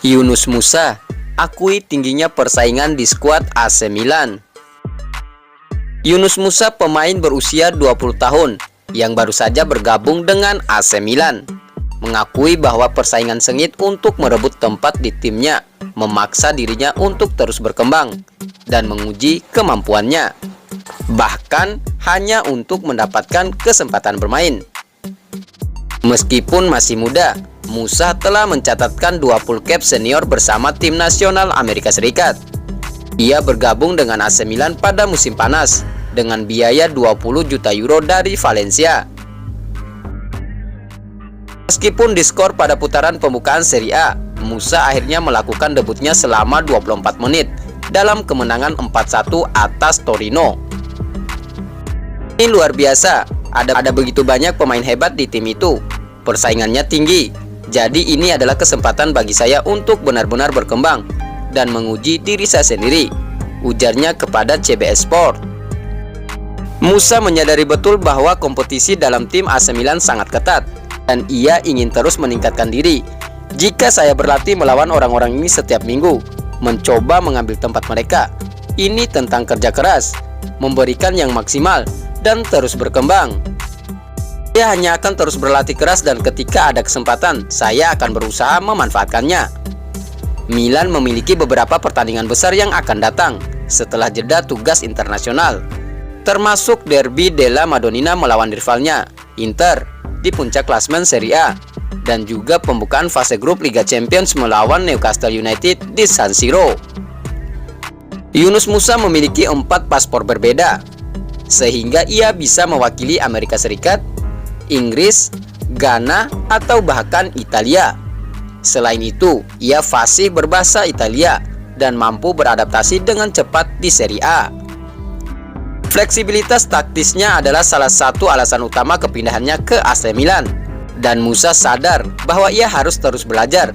Yunus Musa akui tingginya persaingan di skuad AC Milan. Yunus Musa, pemain berusia 20 tahun yang baru saja bergabung dengan AC Milan, mengakui bahwa persaingan sengit untuk merebut tempat di timnya memaksa dirinya untuk terus berkembang dan menguji kemampuannya, bahkan hanya untuk mendapatkan kesempatan bermain. Meskipun masih muda, Musa telah mencatatkan 20 cap senior bersama tim nasional Amerika Serikat. Ia bergabung dengan AC Milan pada musim panas dengan biaya 20 juta euro dari Valencia. Meskipun diskor pada putaran pembukaan Serie A, Musa akhirnya melakukan debutnya selama 24 menit dalam kemenangan 4-1 atas Torino. Ini luar biasa, ada begitu banyak pemain hebat di tim itu. Persaingannya tinggi, jadi ini adalah kesempatan bagi saya untuk benar-benar berkembang dan menguji diri saya sendiri, ujarnya kepada CBS Sport. Musa menyadari betul bahwa kompetisi dalam tim AC Milan sangat ketat dan ia ingin terus meningkatkan diri. Jika saya berlatih melawan orang-orang ini setiap minggu, mencoba mengambil tempat mereka, ini tentang kerja keras, memberikan yang maksimal, dan terus berkembang. Saya hanya akan terus berlatih keras dan ketika ada kesempatan, saya akan berusaha memanfaatkannya. Milan memiliki beberapa pertandingan besar yang akan datang setelah jeda tugas internasional, termasuk Derby della Madonnina melawan rivalnya, Inter, di puncak klasemen Serie A, dan juga pembukaan fase grup Liga Champions melawan Newcastle United di San Siro. Yunus Musa memiliki 4 paspor berbeda, sehingga ia bisa mewakili Amerika Serikat, Inggris, Ghana, atau bahkan Italia. Selain itu, ia fasih berbahasa Italia dan mampu beradaptasi dengan cepat di Serie A. Fleksibilitas taktisnya adalah salah satu alasan utama kepindahannya ke AC Milan, dan Musa sadar bahwa ia harus terus belajar.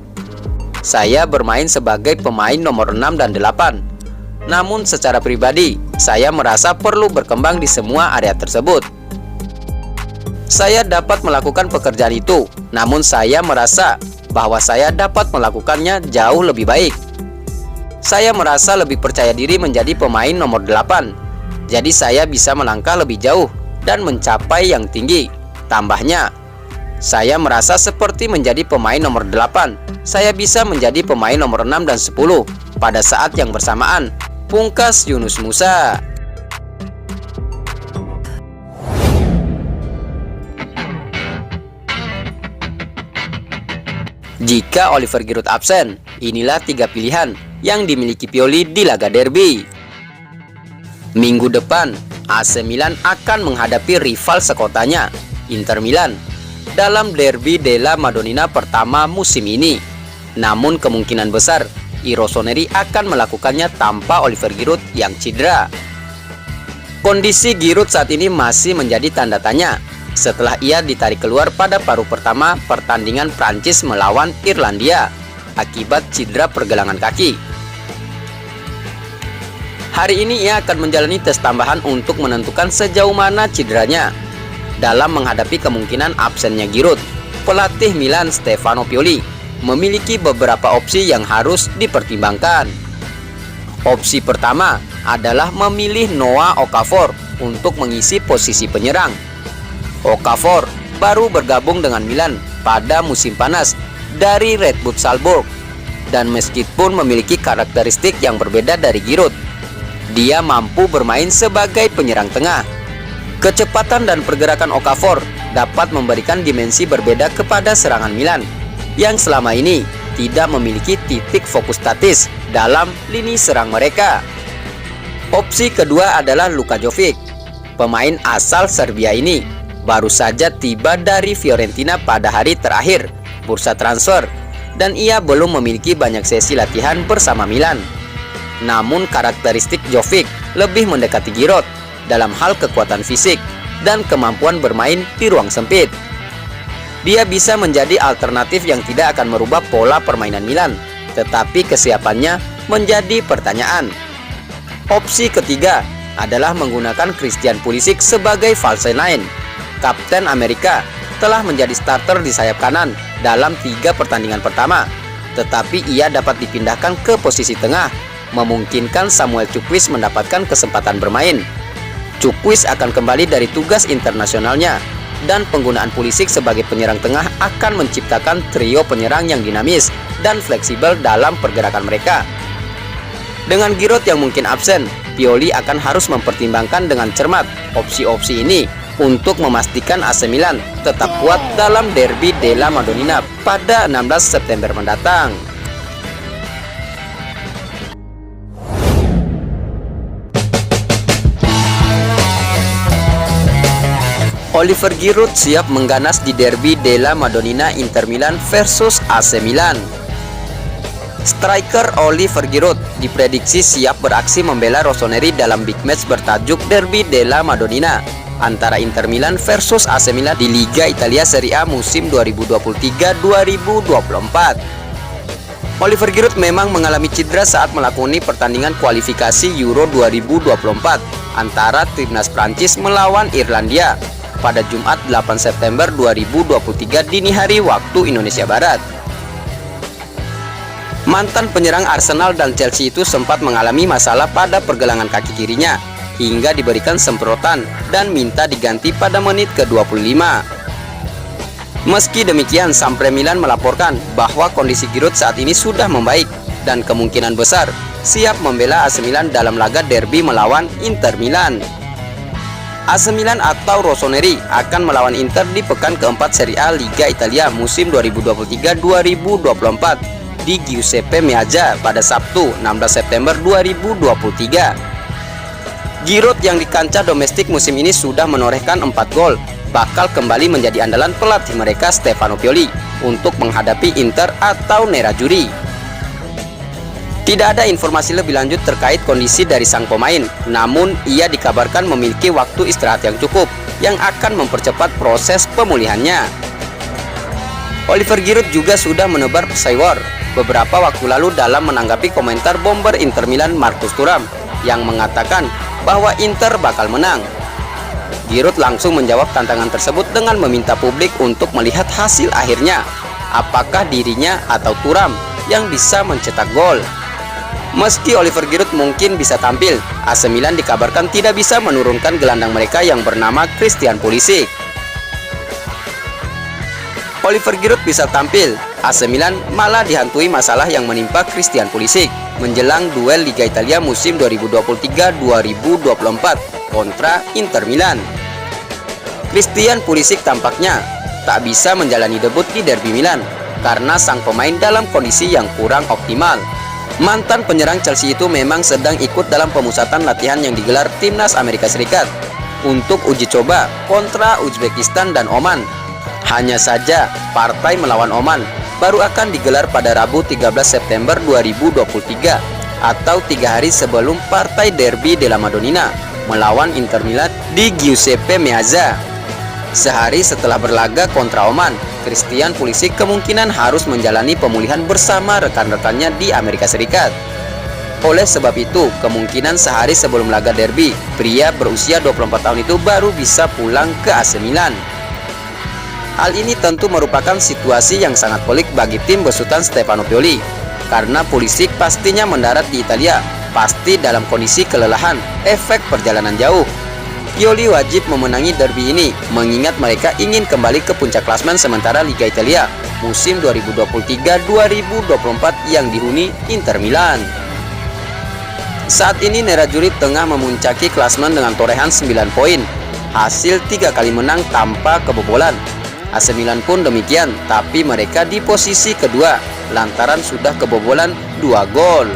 Saya bermain sebagai pemain nomor 6 dan 8, namun secara pribadi, saya merasa perlu berkembang di semua area tersebut. Saya dapat melakukan pekerjaan itu, namun saya merasa bahwa saya dapat melakukannya jauh lebih baik. Saya merasa lebih percaya diri menjadi pemain nomor 8, jadi saya bisa melangkah lebih jauh dan mencapai yang tinggi. Tambahnya, saya merasa seperti menjadi pemain nomor 8, saya bisa menjadi pemain nomor 6 dan 10 pada saat yang bersamaan, pungkas Yunus Musa. Jika Oliver Giroud absen, inilah 3 pilihan yang dimiliki Pioli di laga derby. Minggu depan, AC Milan akan menghadapi rival sekotanya, Inter Milan, dalam Derby della Madonnina pertama musim ini. Namun kemungkinan besar, I Rossoneri akan melakukannya tanpa Oliver Giroud yang cedera. Kondisi Giroud saat ini masih menjadi tanda tanya setelah ia ditarik keluar pada paruh pertama pertandingan Prancis melawan Irlandia akibat cedera pergelangan kaki. Hari ini ia akan menjalani tes tambahan untuk menentukan sejauh mana cederanya. Dalam menghadapi kemungkinan absennya Giroud, pelatih Milan Stefano Pioli memiliki beberapa opsi yang harus dipertimbangkan. Opsi pertama adalah memilih Noah Okafor untuk mengisi posisi penyerang. Okafor baru bergabung dengan Milan pada musim panas dari Red Bull Salzburg, dan meskipun memiliki karakteristik yang berbeda dari Giroud, dia mampu bermain sebagai penyerang tengah. Kecepatan dan pergerakan Okafor dapat memberikan dimensi berbeda kepada serangan Milan yang selama ini tidak memiliki titik fokus statis dalam lini serang mereka. Opsi kedua adalah Luka Jovic. Pemain asal Serbia ini baru saja tiba dari Fiorentina pada hari terakhir bursa transfer dan ia belum memiliki banyak sesi latihan bersama Milan. Namun karakteristik Jovic lebih mendekati Giroud dalam hal kekuatan fisik dan kemampuan bermain di ruang sempit. Dia bisa menjadi alternatif yang tidak akan merubah pola permainan Milan, tetapi kesiapannya menjadi pertanyaan. Opsi ketiga adalah menggunakan Christian Pulisic sebagai false nine. Kapten Amerika telah menjadi starter di sayap kanan dalam 3 pertandingan pertama tetapi ia dapat dipindahkan ke posisi tengah, memungkinkan Samuel Chukwueze mendapatkan kesempatan bermain. Chukwueze akan kembali dari tugas internasionalnya, dan penggunaan Pulisic sebagai penyerang tengah akan menciptakan trio penyerang yang dinamis dan fleksibel dalam pergerakan mereka. Dengan Giroud yang mungkin absen, Pioli akan harus mempertimbangkan dengan cermat opsi-opsi ini untuk memastikan AC Milan tetap kuat dalam Derby della Madonnina pada 16 September mendatang. Oliver Giroud siap mengganas di Derby della Madonnina Inter Milan versus AC Milan. Striker Oliver Giroud diprediksi siap beraksi membela Rossoneri dalam big match bertajuk Derby della Madonnina antara Inter Milan versus AC Milan di Liga Italia Serie A musim 2023-2024. Oliver Giroud memang mengalami cedera saat melakoni pertandingan kualifikasi Euro 2024 antara timnas Prancis melawan Irlandia pada Jumat 8 September 2023 dini hari waktu Indonesia Barat. Mantan penyerang Arsenal dan Chelsea itu sempat mengalami masalah pada pergelangan kaki kirinya hingga diberikan semprotan dan minta diganti pada menit ke-25. Meski demikian, Sampre Milan melaporkan bahwa kondisi Giroud saat ini sudah membaik dan kemungkinan besar siap membela AC Milan dalam laga derby melawan Inter Milan. AC Milan atau Rossoneri akan melawan Inter di pekan keempat Serie A Liga Italia musim 2023-2024 di Giuseppe Meazza pada Sabtu 16 September 2023. Giroud yang di kancah domestik musim ini sudah menorehkan 4 gol, bakal kembali menjadi andalan pelatih mereka Stefano Pioli untuk menghadapi Inter atau Nerazzurri. Tidak ada informasi lebih lanjut terkait kondisi dari sang pemain, namun ia dikabarkan memiliki waktu istirahat yang cukup yang akan mempercepat proses pemulihannya. Oliver Giroud juga sudah menebar pesawar beberapa waktu lalu dalam menanggapi komentar bomber Inter Milan Marcus Thuram yang mengatakan bahwa Inter bakal menang. Giroud langsung menjawab tantangan tersebut dengan meminta publik untuk melihat hasil akhirnya, apakah dirinya atau Thuram yang bisa mencetak gol. Meski Oliver Giroud mungkin bisa tampil, AC Milan dikabarkan tidak bisa menurunkan gelandang mereka yang bernama Christian Pulisic. Oliver Giroud bisa tampil, AC Milan malah dihantui masalah yang menimpa Christian Pulisic menjelang duel Liga Italia musim 2023-2024 kontra Inter Milan. Christian Pulisic tampaknya tak bisa menjalani debut di Derby Milan karena sang pemain dalam kondisi yang kurang optimal. Mantan penyerang Chelsea itu memang sedang ikut dalam pemusatan latihan yang digelar timnas Amerika Serikat untuk uji coba kontra Uzbekistan dan Oman. Hanya saja partai melawan Oman baru akan digelar pada Rabu 13 September 2023 atau 3 hari sebelum partai Derby della Madonnina melawan Inter Milan di Giuseppe Meazza. Sehari setelah berlaga kontra Oman, Christian Pulisic kemungkinan harus menjalani pemulihan bersama rekan-rekannya di Amerika Serikat. Oleh sebab itu, kemungkinan sehari sebelum laga derby, pria berusia 24 tahun itu baru bisa pulang ke AC Milan. Hal ini tentu merupakan situasi yang sangat pelik bagi tim besutan Stefano Pioli, karena Pulisic pastinya mendarat di Italia, pasti dalam kondisi kelelahan, efek perjalanan jauh. Pioli wajib memenangi derby ini, mengingat mereka ingin kembali ke puncak klasemen sementara Liga Italia musim 2023-2024 yang dihuni Inter Milan. Saat ini Nerazzurri tengah memuncaki klasemen dengan torehan 9 poin, hasil 3 kali menang tanpa kebobolan. AC Milan pun demikian, tapi mereka di posisi kedua lantaran sudah kebobolan 2 gol.